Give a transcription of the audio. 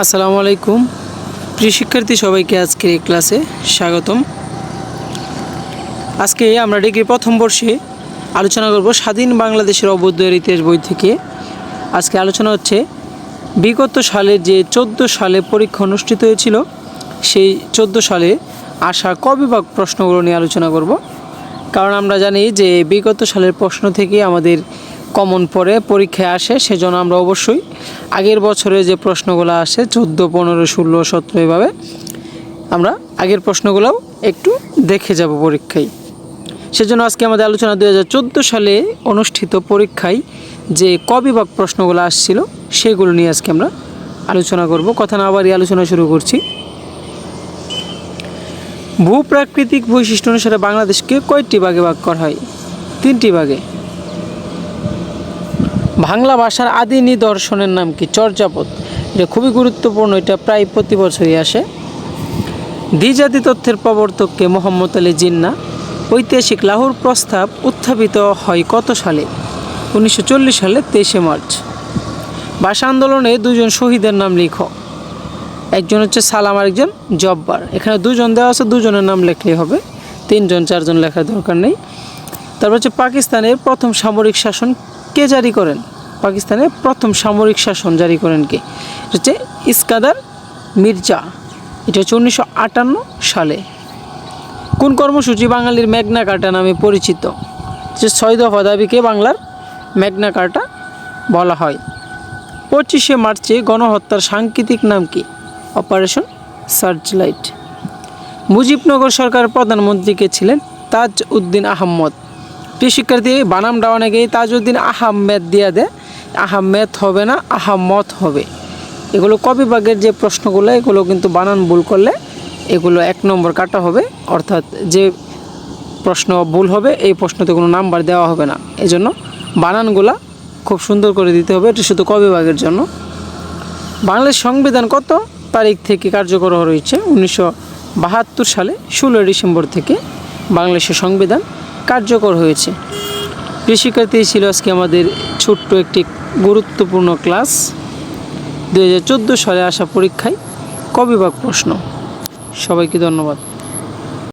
আসসালামু আলাইকুম প্রিয় শিক্ষার্থী সবাইকে আজকের এই ক্লাসে স্বাগতম। আজকে আমরা ডিগ্রি প্রথম বর্ষে আলোচনা করব স্বাধীন বাংলাদেশের অভ্যুদয়ের ইতিহাস বই থেকে। আজকে আলোচনা হচ্ছে বিগত সালে যে 14 সালে পরীক্ষা অনুষ্ঠিত হয়েছিল সেই 14 সালে আসা ক বিভাগ প্রশ্নগুলো নিয়ে আলোচনা করব। কারণ আমরা জানি যে বিগত সালের প্রশ্ন থেকে আমাদের কমন পড়ে পরীক্ষায় আসে, সেজন্য আমরা অবশ্যই আগের বছরে যে প্রশ্নগুলো আসে 14, 15, 16, 17 এভাবে আমরা আগের প্রশ্নগুলোও একটু দেখে যাব পরীক্ষায়। সেজন্য আজকে আমাদের আলোচনা 2014 সালে অনুষ্ঠিত পরীক্ষায় যে ক বিভাগ প্রশ্নগুলো আসছিল সেগুলো নিয়ে আজকে আমরা আলোচনা করব। কথা না বাড়িয়ে আলোচনা শুরু করছি। ভূপ্রাকৃতিক বৈশিষ্ট্য অনুসারে বাংলাদেশকে কয়টি ভাগে ভাগ করা হয়? 3টি ভাগে। বাংলা ভাষার আদি নিদর্শনের নাম কি? চর্যাপদ। এটা খুবই গুরুত্বপূর্ণ, এটা প্রায় প্রতি বছরই আসে। দ্বিজাতি তথ্যের প্রবর্তককে মোহাম্মদ আলী জিন্নাহ। ঐতিহাসিক লাহোর প্রস্তাব উত্থাপিত হয় কত সালে? 1940 সালে 23 মার্চ। ভাষা আন্দোলনে দুজন শহীদের নাম লিখো। একজন হচ্ছে সালাম, আরেকজন জব্বার। এখানে দুজন দেওয়া আছে, দুজনের নাম লিখলেই হবে, 3জন 4জন লেখার দরকার নেই। তারপর হচ্ছে পাকিস্তানের প্রথম সামরিক শাসন কে জারি করেন? পাকিস্তানের প্রথম সামরিক শাসন জারি করেন কে? এটা হচ্ছে ইস্কাদার মির্জা। এটা হচ্ছে 1958 সালে। কোন কর্মসূচি বাঙালির মেঘনা কার্টা নামে পরিচিত? যে 6 দফা দাবিকে বাংলার মেঘনা কার্টা বলা হয়। 25শে মার্চে গণহত্যার সাংকেতিক নাম কি? Operation searchlight. মুজিবনগর সরকারের প্রধানমন্ত্রী কে ছিলেন? তাজ উদ্দিন আহমদ। প্রিয় শিক্ষার্থী, বানামটা অনেকেই তাজউদ্দিন আহমেদ দিয়ে দেয়, আহমেদ হবে না, আহমদ হবে। এগুলো ক বিভাগের যে প্রশ্নগুলো, এগুলো কিন্তু বানান ভুল করলে এগুলো 1 নম্বর কাটা হবে, অর্থাৎ যে প্রশ্ন ভুল হবে এই প্রশ্নতে কোনো নাম্বার দেওয়া হবে না। এজন্য বানানগুলা খুব সুন্দর করে দিতে হবে, এটা শুধু ক বিভাগের জন্য। বাংলাদেশ সংবিধান কত তারিখ থেকে কার্যকর হয়েছে? 1972 সালে 16 ডিসেম্বর থেকে বাংলাদেশের সংবিধান কার্যকর হয়েছে। প্রিয় শিক্ষার্থী, ছিল আজকে আমাদের ছোট্ট একটি গুরুত্বপূর্ণ ক্লাস 2014 সালে আসা পরীক্ষায় ক বিভাগ প্রশ্ন। সবাইকে ধন্যবাদ।